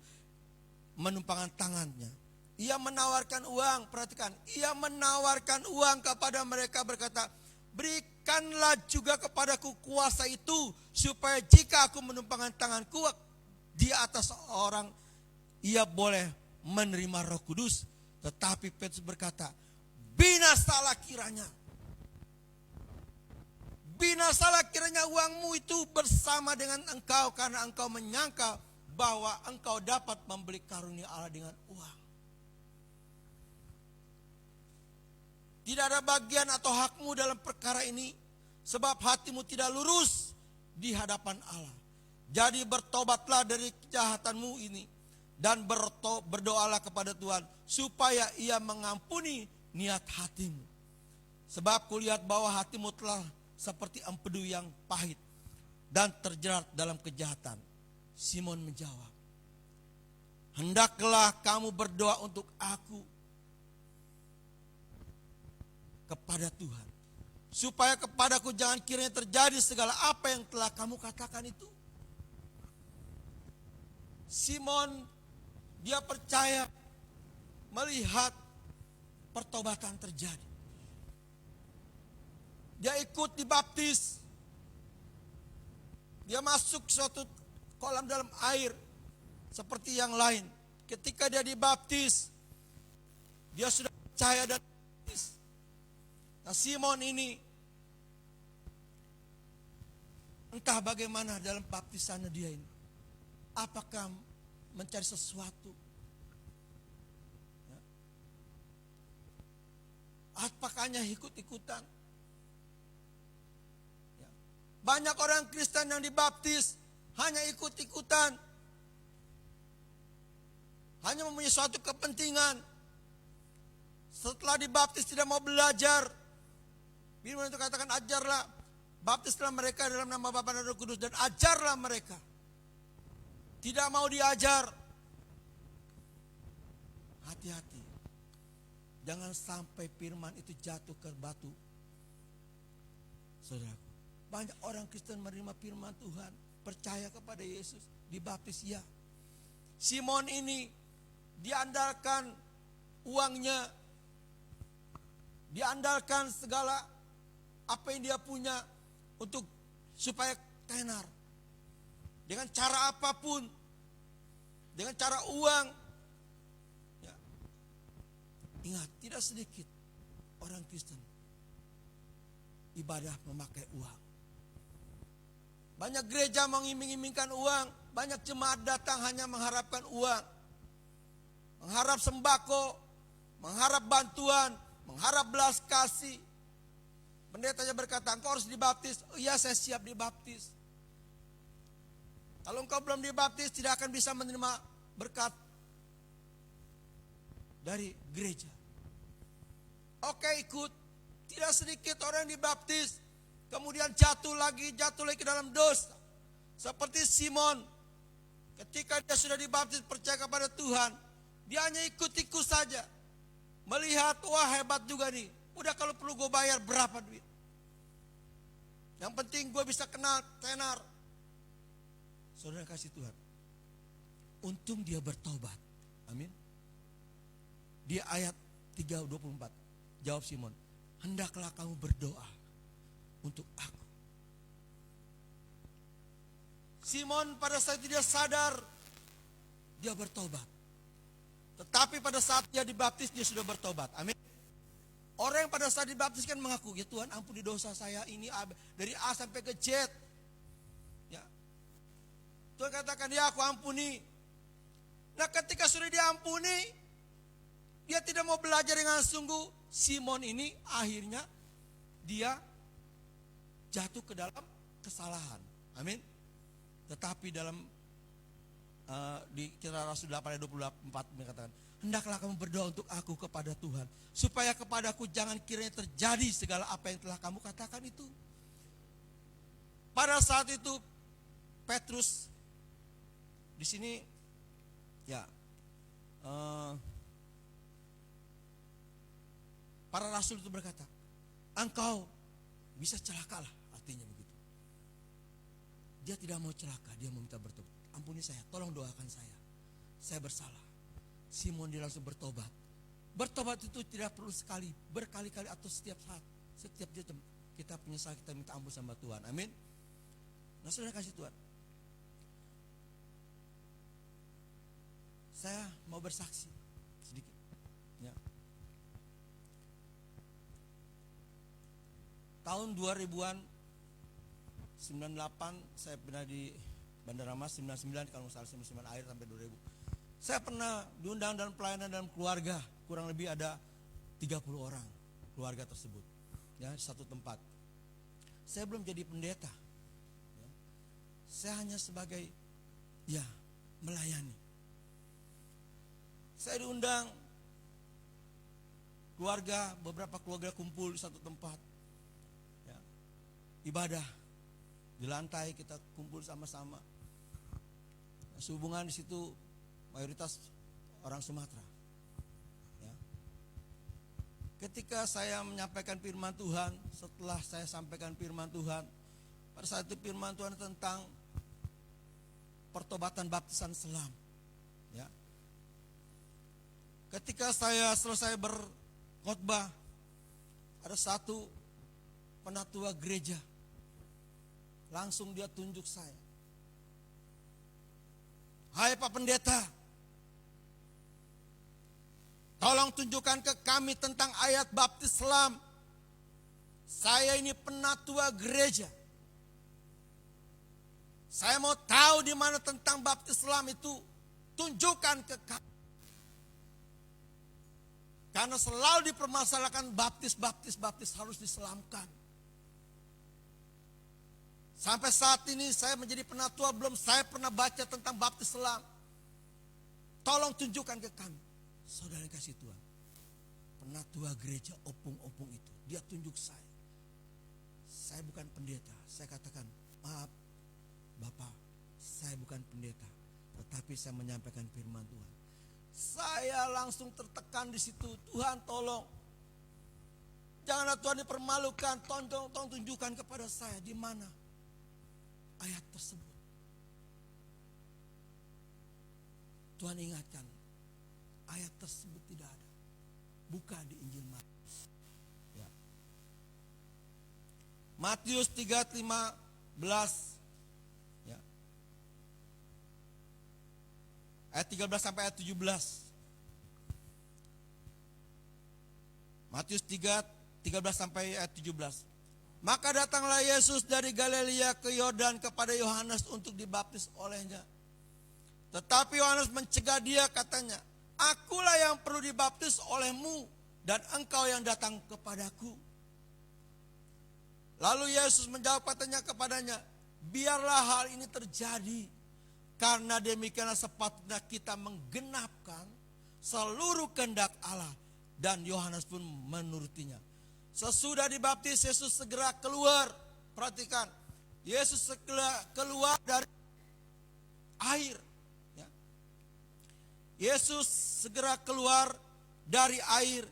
menumpangkan tangannya. Ia menawarkan uang, perhatikan, ia menawarkan uang kepada mereka berkata, berikanlah juga kepadaku kuasa itu supaya jika aku menumpangkan tanganku di atas orang, ia boleh menerima Roh Kudus. Tetapi Petrus berkata, binasalah kiranya uangmu itu bersama dengan engkau karena engkau menyangka bahwa engkau dapat membeli karunia Allah dengan uang. Tidak ada bagian atau hakmu dalam perkara ini, sebab hatimu tidak lurus di hadapan Allah. Jadi bertobatlah dari kejahatanmu ini dan berdoalah kepada Tuhan supaya ia mengampuni niat hatimu. Sebab kulihat bahwa hatimu telah seperti empedu yang pahit dan terjerat dalam kejahatan. Simon menjawab, hendaklah kamu berdoa untuk aku kepada Tuhan, supaya kepadaku jangan kiranya terjadi segala apa yang telah kamu katakan itu. Simon, dia percaya melihat pertobatan terjadi. Dia ikut dibaptis. Dia masuk suatu kolam dalam air seperti yang lain. Ketika dia dibaptis, dia sudah percaya dan dibaptis. Nah, Simon ini entah bagaimana dalam baptisannya dia ini. Apakah mencari sesuatu? Ya. Apakah hanya ikut-ikutan? Ya. Banyak orang Kristen yang dibaptis hanya ikut-ikutan. Hanya mempunyai suatu kepentingan. Setelah dibaptis tidak mau belajar. Firman itu katakan, ajarlah, baptislah mereka dalam nama Bapa dan Roh Kudus dan ajarlah mereka. Tidak mau diajar. Hati-hati. Jangan sampai firman itu jatuh ke batu. Saudaraku, banyak orang Kristen menerima firman Tuhan, percaya kepada Yesus, dibaptis ya. Simon ini diandalkan uangnya, diandalkan segala apa yang dia punya untuk supaya tenar. Dengan cara apapun, dengan cara uang. Ya. Ingat, tidak sedikit orang Kristen ibadah memakai uang. Banyak gereja mengiming-imingkan uang, banyak jemaat datang hanya mengharapkan uang. Mengharap sembako, mengharap bantuan, mengharap belas kasih. Pendetanya berkata, engkau harus dibaptis. Oh, iya, saya siap dibaptis. Kalau engkau belum dibaptis, tidak akan bisa menerima berkat dari gereja. Oke, ikut. Tidak sedikit orang yang dibaptis, kemudian jatuh lagi ke dalam dosa. Seperti Simon, ketika dia sudah dibaptis percaya kepada Tuhan, dia hanya ikut-ikut saja. Melihat, wah hebat juga nih. Udah kalau perlu gue bayar berapa duit. Yang penting gue bisa kenal tenar. Saudara kasih Tuhan. Untung dia bertobat. Amin. Di ayat 3:24. Jawab Simon. Hendaklah kamu berdoa untuk aku. Simon pada saat itu dia sadar. Dia bertobat. Tetapi pada saat dia dibaptis dia sudah bertobat. Amin. Orang yang pada saat dibaptis kan mengaku, ya Tuhan ampuni dosa saya ini dari A sampai ke Z. Ya. Tuhan katakan, ya aku ampuni. Nah ketika sudah diampuni, dia tidak mau belajar dengan sungguh. Simon ini akhirnya dia jatuh ke dalam kesalahan. Amin. Tetapi dalam di Kisah Rasul 8 ayat 24 mengatakan, hendaklah kamu berdoa untuk aku kepada Tuhan, supaya kepadaku jangan kiranya terjadi segala apa yang telah kamu katakan itu. Pada saat itu Petrus di sini ya para rasul itu berkata, engkau bisa celakalah, artinya begitu. Dia tidak mau celaka, dia meminta bertobat. Ampuni saya, tolong doakan saya bersalah. Simon dia langsung bertobat. Bertobat itu tidak perlu sekali, berkali-kali atau setiap saat, setiap jam kita menyesal, kita minta ampun sama Tuhan. Amin. Nah saudara kasih Tuhan, saya mau bersaksi sedikit. Ya. Tahun 2000-an 98 saya pernah di Bandar Mas, 99 kalau salah 99 akhir sampai 2000. Saya pernah diundang dalam pelayanan dalam keluarga, kurang lebih ada 30 orang keluarga tersebut. Ya, satu tempat. Saya belum jadi pendeta. Ya. Saya hanya sebagai melayani. Saya diundang beberapa keluarga kumpul di satu tempat. Ya. Ibadah. Di lantai kita kumpul sama-sama. Sehubungan di situ mayoritas orang Sumatera. Ya. Ketika saya menyampaikan firman Tuhan, setelah saya sampaikan firman Tuhan, pada saat itu firman Tuhan tentang pertobatan baptisan selam. Ya. Ketika saya selesai berkhotbah, ada satu penatua gereja, langsung dia tunjuk saya. Hai Pak Pendeta, tolong tunjukkan ke kami tentang ayat baptis selam. Saya ini penatua gereja. Saya mau tahu di mana tentang baptis selam itu. Tunjukkan ke kami. Karena selalu dipermasalahkan baptis harus diselamkan. Sampai saat ini saya menjadi penatua, belum saya pernah baca tentang baptis selam. Tolong tunjukkan ke kami. Saudara kasih Tuhan, penatua gereja opung-opung itu, dia tunjuk saya. Saya bukan pendeta. Saya katakan, maaf Bapak, saya bukan pendeta, tetapi saya menyampaikan firman Tuhan. Saya langsung tertekan di situ. Tuhan tolong, janganlah Tuhan dipermalukan. Tolong tunjukkan kepada saya di mana ayat tersebut. Tuhan ingatkan, ayat tersebut tidak ada. Buka di Injil Matius. Ya. Matius 3:15. Ya. Ayat 13 sampai ayat 17. Matius 3:13 sampai ayat 17. Maka datanglah Yesus dari Galilea ke Yordan kepada Yohanes untuk dibaptis olehnya. Tetapi Yohanes mencegah dia, katanya, akulah yang perlu dibaptis olehmu dan engkau yang datang kepadaku. Lalu Yesus menjawab, katanya kepadanya, biarlah hal ini terjadi, karena demikianlah sepatutnya kita menggenapkan seluruh kehendak Allah. Dan Yohanes pun menurutinya. Sesudah dibaptis, Yesus segera keluar. Perhatikan, Yesus segera keluar dari air. Ya. Yesus segera keluar dari air,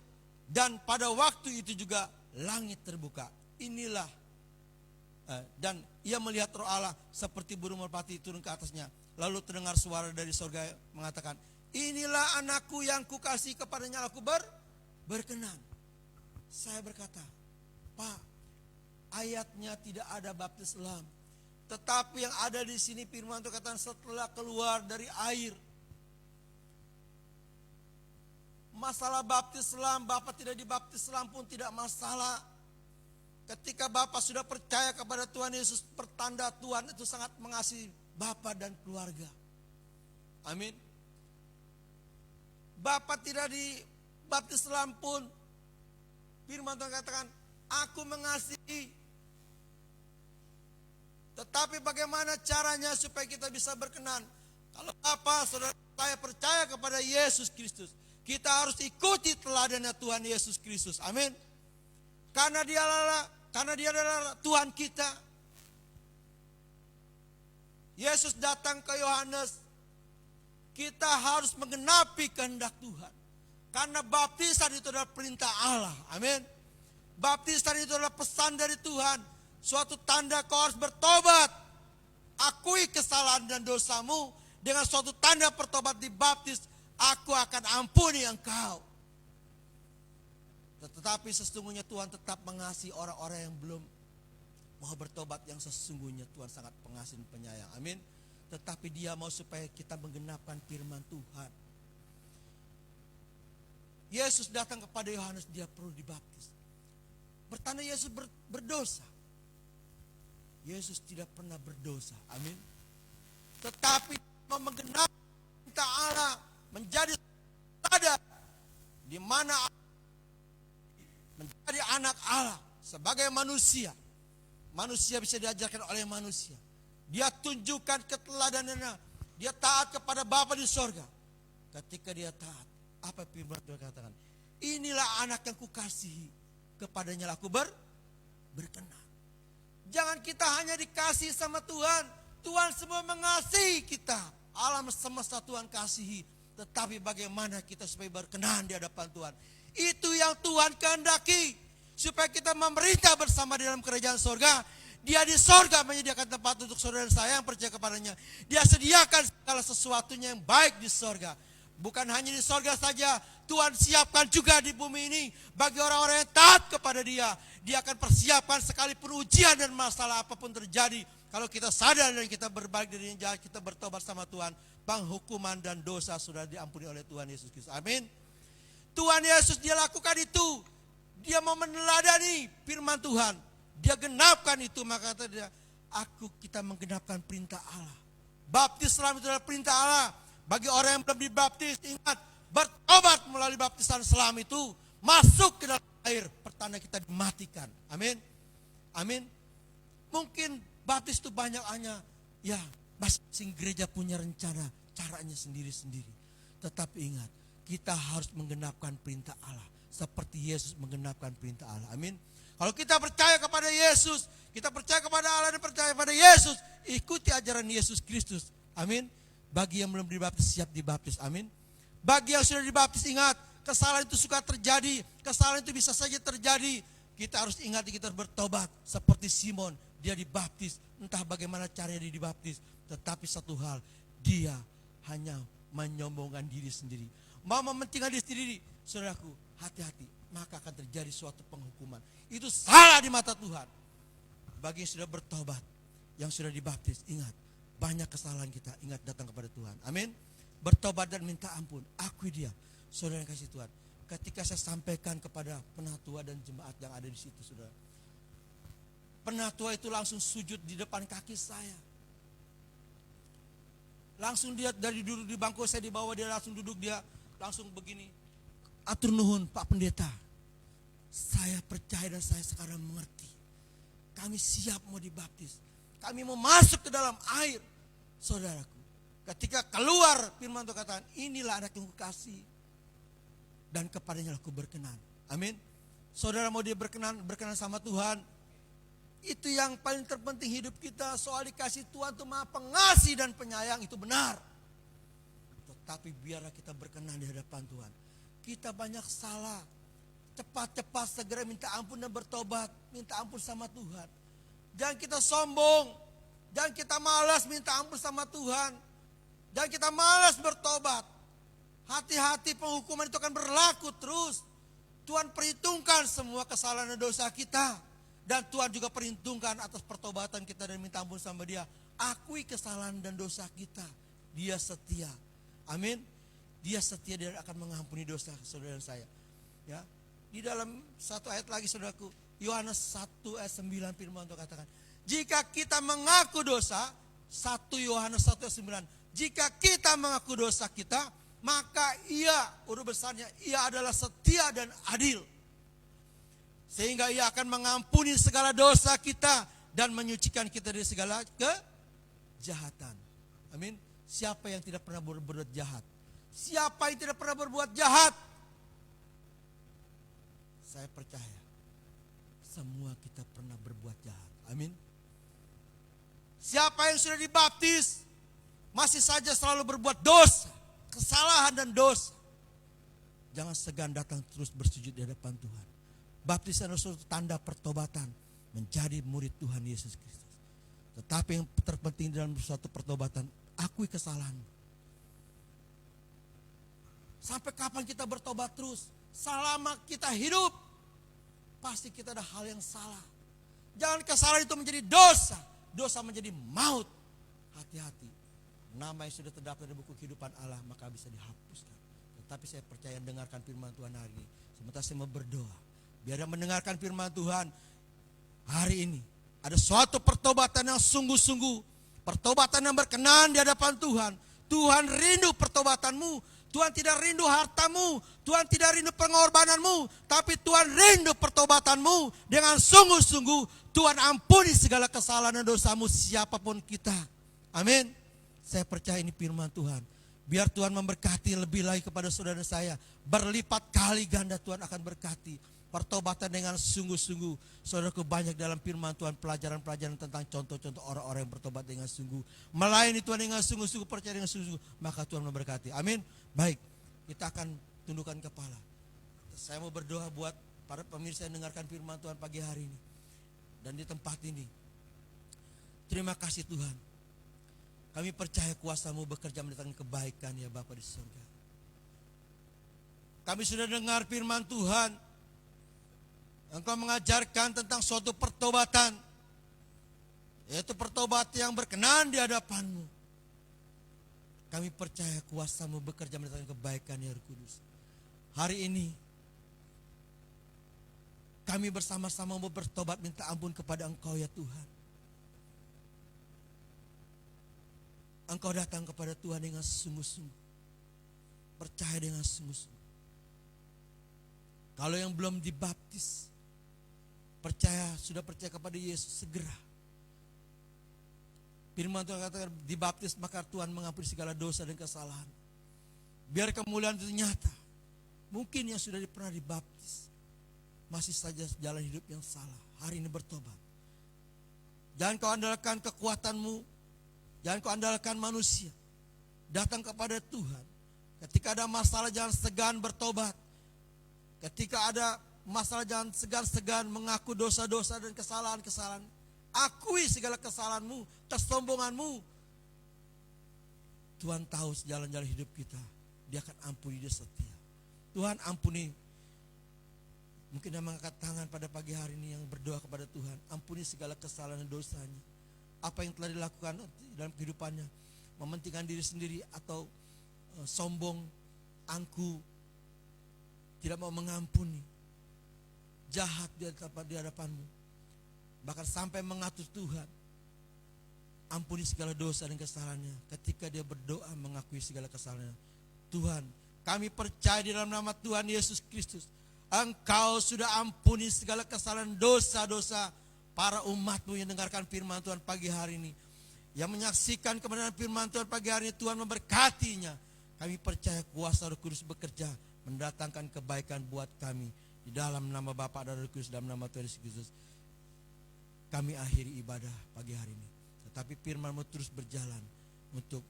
dan pada waktu itu juga langit terbuka. Inilah dan ia melihat Roh Allah seperti burung merpati turun ke atasnya. Lalu terdengar suara dari surga mengatakan, inilah anakku yang kukasihi, kepadanya aku berkenan. Saya berkata, Pak, ayatnya tidak ada baptis selam, tetapi yang ada di sini firman itu katakan setelah keluar dari air. Masalah baptis selam, Bapak tidak dibaptis selam pun tidak masalah. Ketika Bapak sudah percaya kepada Tuhan Yesus, pertanda Tuhan itu sangat mengasihi Bapak dan keluarga. Amin. Bapak tidak dibaptis selam pun, firman Tuhan katakan, aku mengasihi. Tetapi bagaimana caranya supaya kita bisa berkenan? Kalau Bapak, saudara, saya percaya kepada Yesus Kristus, kita harus ikuti teladannya Tuhan Yesus Kristus. Amin. Karena dia adalah Tuhan kita. Yesus datang ke Yohanes. Kita harus menggenapi kehendak Tuhan. Karena baptisan itu adalah perintah Allah. Amin. Baptisan itu adalah pesan dari Tuhan. Suatu tanda kau harus bertobat. Akui kesalahan dan dosamu. Dengan suatu tanda pertobat dibaptis, aku akan ampuni engkau. Tetapi sesungguhnya Tuhan tetap mengasihi orang-orang yang belum mau bertobat, yang sesungguhnya Tuhan sangat pengasih dan penyayang. Amin. Tetapi dia mau supaya kita menggenapkan firman Tuhan. Yesus datang kepada Yohanes, dia perlu dibaptis. Bertanda Yesus berdosa. Yesus tidak pernah berdosa. Amin. Tetapi mau menggenapkan perintah Allah, menjadi sadar di mana menjadi anak Allah sebagai manusia. Manusia bisa diajarkan oleh manusia. Dia tunjukkan keteladanannya. Dia taat kepada Bapa di sorga. Ketika dia taat, apa firman Tuhan katakan? Inilah anak yang kukasihi, kepadanya aku berkenan. Jangan kita hanya dikasih sama Tuhan. Tuhan semua mengasihi kita. Alam semesta Tuhan kasihi. Tetapi bagaimana kita supaya berkenan di hadapan Tuhan. Itu yang Tuhan kehendaki. Supaya kita memerintah bersama di dalam kerajaan sorga. Dia di sorga menyediakan tempat untuk saudara dan saya yang percaya kepadanya. Dia sediakan segala sesuatunya yang baik di sorga. Bukan hanya di sorga saja, Tuhan siapkan juga di bumi ini bagi orang-orang yang taat kepada Dia. Dia akan persiapkan sekalipun ujian dan masalah apapun terjadi. Kalau kita sadar dan kita berbalik dari yang jahat, kita bertobat sama Tuhan, penghukuman dan dosa sudah diampuni oleh Tuhan Yesus Kristus. Amin. Tuhan Yesus dia lakukan itu. Dia mau meneladani firman Tuhan. Dia genapkan itu, maka kata dia, kita menggenapkan perintah Allah. Baptis selam itu adalah perintah Allah. Bagi orang yang belum dibaptis, ingat, bertobat melalui baptisan selam itu, masuk ke dalam air, pertanda kita dimatikan. Amin. Amin. Mungkin baptis itu banyak hanya, ya masing-masing gereja punya rencana, caranya sendiri-sendiri. Tetapi ingat, kita harus menggenapkan perintah Allah. Seperti Yesus menggenapkan perintah Allah. Amin. Kalau kita percaya kepada Yesus, kita percaya kepada Allah dan percaya kepada Yesus, ikuti ajaran Yesus Kristus. Amin. Bagi yang belum dibaptis, siap dibaptis. Amin. Bagi yang sudah dibaptis, ingat, kesalahan itu suka terjadi. Kesalahan itu bisa saja terjadi. Kita harus ingat, kita harus bertobat. Seperti Simon, dia dibaptis. Entah bagaimana caranya dia dibaptis. Tetapi satu hal, dia hanya menyombongkan diri sendiri. Mau mementingkan diri sendiri. Saudaraku, hati-hati. Maka akan terjadi suatu penghukuman. Itu salah di mata Tuhan. Bagi yang sudah bertobat, yang sudah dibaptis, ingat. Banyak kesalahan kita, ingat datang kepada Tuhan. Amin. Bertobat dan minta ampun. Akui dia. Saudara yang kasih Tuhan. Ketika saya sampaikan kepada penatua dan jemaat yang ada di situ, saudara. Penatua itu langsung sujud di depan kaki saya. Langsung dia dari duduk di bangku saya dibawa, dia langsung duduk, dia langsung begini. Atur nuhun Pak Pendeta. Saya percaya dan saya sekarang mengerti. Kami siap mau dibaptis. Kami mau masuk ke dalam air. Saudaraku, ketika keluar firman Tuhan katakan, inilah anak yang kukasih. Dan kepadanya aku berkenan. Amin. Saudara mau dia berkenan sama Tuhan. Itu yang paling terpenting hidup kita. Soal dikasih Tuhan itu maha pengasih dan penyayang, itu benar. Tetapi biarlah kita berkenan di hadapan Tuhan. Kita banyak salah. Cepat-cepat segera minta ampun dan bertobat. Minta ampun sama Tuhan. Jangan kita sombong. Jangan kita malas minta ampun sama Tuhan. Jangan kita malas bertobat. Hati-hati, penghukuman itu akan berlaku terus. Tuhan perhitungkan semua kesalahan dan dosa kita. Dan Tuhan juga perhitungkan atas pertobatan kita dan minta ampun sama Dia. Akui kesalahan dan dosa kita. Dia setia. Amin. Dia setia, dia akan mengampuni dosa saudara dan saya. Ya. Di dalam satu ayat lagi saudaraku, Yohanes 1 ayat 9 firman Tuhan katakan, jika kita mengaku dosa, 1 Yohanes 1 ayat 9, jika kita mengaku dosa kita, maka Ia, huruf besarnya, Ia adalah setia dan adil. Sehingga Ia akan mengampuni segala dosa kita dan menyucikan kita dari segala kejahatan. Amin. Siapa yang tidak pernah berbuat jahat? Siapa yang tidak pernah berbuat jahat? Saya percaya semua kita pernah berbuat jahat. Amin. Siapa yang sudah dibaptis masih saja selalu berbuat dosa, kesalahan dan dosa. Jangan segan datang terus bersujud di hadapan Tuhan. Baptisan adalah suatu tanda pertobatan, menjadi murid Tuhan Yesus Kristus. Tetapi yang terpenting dalam suatu pertobatan, akui kesalahanmu. Sampai kapan kita bertobat terus? Selama kita hidup, pasti kita ada hal yang salah. Jangan kesalahan itu menjadi dosa. Dosa menjadi maut. Hati-hati. Nama yang sudah terdaftar di buku kehidupan Allah, maka bisa dihapuskan. Tetapi saya percaya dengarkan firman Tuhan hari ini. Sementara saya mau berdoa. Biar dia mendengarkan firman Tuhan hari ini. Ada suatu pertobatan yang sungguh-sungguh. Pertobatan yang berkenan di hadapan Tuhan. Tuhan rindu pertobatanmu. Tuhan tidak rindu hartamu. Tuhan tidak rindu pengorbananmu. Tapi Tuhan rindu pertobatanmu. Dengan sungguh-sungguh Tuhan ampuni segala kesalahan dan dosamu siapapun kita. Amin. Saya percaya ini firman Tuhan. Biar Tuhan memberkati lebih lagi kepada saudara saya. Berlipat kali ganda Tuhan akan berkati. pertobatan dengan sungguh-sungguh. Saudaraku, banyak dalam firman Tuhan pelajaran-pelajaran tentang contoh-contoh orang-orang yang bertobat dengan sungguh, melayani Tuhan dengan sungguh-sungguh, percaya dengan sungguh-sungguh, maka Tuhan memberkati. Amin. Baik, kita akan tundukkan kepala. Saya mau berdoa buat para pemirsa yang dengarkan firman Tuhan pagi hari ini dan di tempat ini. Terima kasih Tuhan. Kami percaya kuasa-Mu bekerja mendatangkan kebaikan ya Bapa di surga. Kami sudah dengar firman Tuhan. Engkau mengajarkan tentang suatu pertobatan, yaitu pertobatan yang berkenan di hadapan-Mu. Kami percaya kuasa-Mu bekerja mendatangkan kebaikan ya Roh Kudus. Hari ini kami bersama-sama mau bertobat minta ampun kepada Engkau ya Tuhan. Engkau datang kepada Tuhan dengan sungguh-sungguh, percaya dengan sungguh-sungguh. Kalau yang belum dibaptis, sudah percaya kepada Yesus, segera. Firman Tuhan katakan dibaptis maka Tuhan mengampuni segala dosa dan kesalahan. Biar kemuliaan itu nyata. Mungkin yang sudah pernah dibaptis masih saja jalan hidup yang salah. Hari ini bertobat. Jangan kau andalkan kekuatanmu, jangan kau andalkan manusia. Datang kepada Tuhan. Ketika ada masalah jangan segan bertobat. Ketika ada masalah jangan segan-segan mengaku dosa-dosa dan kesalahan-kesalahan. Akui segala kesalahanmu, kesombonganmu. Tuhan tahu jalan-jalan hidup kita. Dia akan ampuni, dia setia. Tuhan ampuni. Mungkin dia mengangkat tangan pada pagi hari ini yang berdoa kepada Tuhan. Ampuni segala kesalahan dan dosanya. Apa yang telah dilakukan dalam kehidupannya. Mementingkan diri sendiri atau sombong, angku. Tidak mau mengampuni. Jahat di hadapanmu. Bahkan sampai mengatur Tuhan. Ampuni segala dosa dan kesalahannya. Ketika dia berdoa mengakui segala kesalahannya. Tuhan, kami percaya di dalam nama Tuhan Yesus Kristus. Engkau sudah ampuni segala kesalahan dosa-dosa para umat-Mu yang dengarkan firman Tuhan pagi hari ini. Yang menyaksikan kebenaran firman Tuhan pagi hari ini, Tuhan memberkatinya. Kami percaya kuasa Roh Kudus bekerja mendatangkan kebaikan buat kami. Di dalam nama Bapa dan Roh Kudus, dalam nama Tuhan Yesus Kristus, kami akhiri ibadah pagi hari ini. Tetapi firman-Mu terus berjalan untuk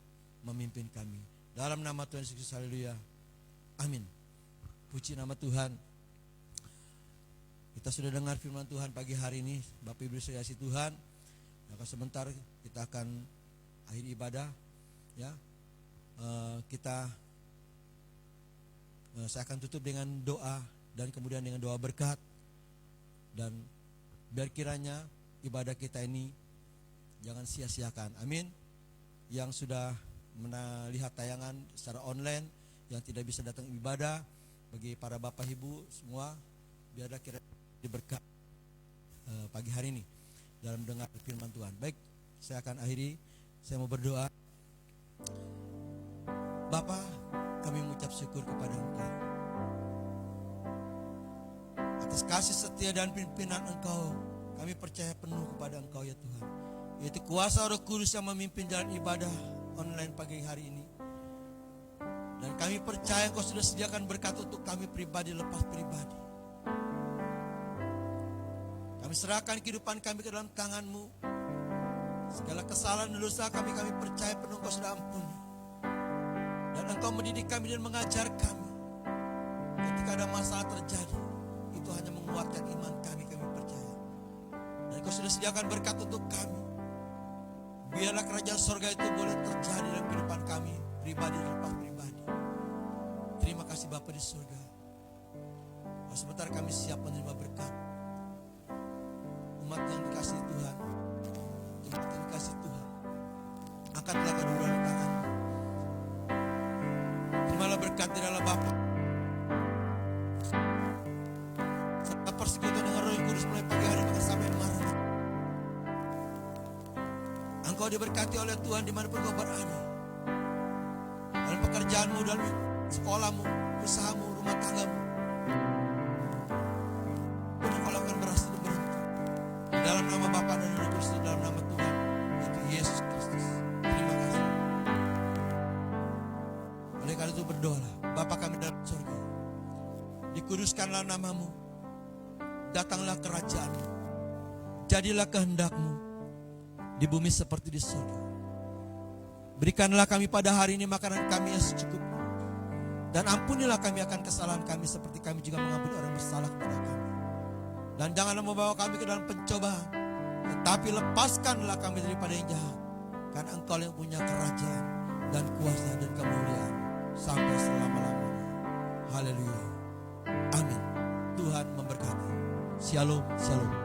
memimpin kami. Dalam nama Tuhan Yesus Kristus, haleluya. Amin. Puji nama Tuhan. Kita sudah dengar firman Tuhan pagi hari ini. Bapak Ibu saya kasih Tuhan. Maka sebentar kita akan akhiri ibadah. Ya, saya akan tutup dengan doa. Dan kemudian dengan doa berkat. Dan biar kiranya ibadah kita ini jangan sia-siakan. Amin. Yang sudah melihat tayangan secara online, yang tidak bisa datang ibadah, bagi para bapak ibu semua, biarlah kiranya diberkat pagi hari ini dalam dengar firman Tuhan. Baik, saya akan akhiri. Saya mau berdoa. Bapa, kami mengucap syukur kepada Engkau atas kasih setia dan pimpinan Engkau. Kami percaya penuh kepada Engkau ya Tuhan. Yaitu kuasa Roh Kudus yang memimpin jalan ibadah online pagi hari ini. Dan kami percaya Engkau sudah sediakan berkat untuk kami pribadi lepas pribadi. Kami serahkan kehidupan kami ke dalam tangan-Mu. Segala kesalahan dan dosa kami percaya penuh Engkau sudah ampuni. Dan Engkau mendidik kami dan mengajar kami. Ketika ada masalah terjadi, itu hanya menguatkan iman kami percaya. Dan Engkau sudah sediakan berkat untuk kami. Biarlah kerajaan surga itu boleh terjadi dalam kehidupan kami, pribadi dan lepas pribadi. Terima kasih Bapa di surga. Sebentar kami siap menerima berkat. Umat yang dikasih Tuhan, umat yang dikasih Tuhan, angkatlah kedua tangan. Terimalah berkat di dalam Bapa. Serta persekutuan dengan Roh Kudus mulai pagi hari maka sampai malam. Engkau diberkati oleh Tuhan dimanapun kau berada. Dalam pekerjaanmu, dalam sekolahmu, usahamu, rumah tanggamu. Pun kau lakukan berhasil dan beruntung. Dalam nama Bapa dan Roh Kudus, dalam nama Tuhan, yaitu Yesus Kristus. Terima kasih. Oleh karena itu berdoalah. Bapa kami dalam surga, dikuduskanlah namamu. datanglah kerajaan-Mu. Jadilah kehendak-Mu di bumi seperti di surga. Berikanlah kami pada hari ini makanan kami yang secukupnya. Dan ampunilah kami akan kesalahan kami seperti kami juga mengampuni orang bersalah kepada kami. Dan janganlah membawa kami ke dalam pencobaan, tetapi lepaskanlah kami daripada yang jahat. Karena Engkau yang punya kerajaan dan kuasa dan kemuliaan sampai selama-lamanya. Haleluya. Amin. Tuhan memberkati. Shalom, shalom.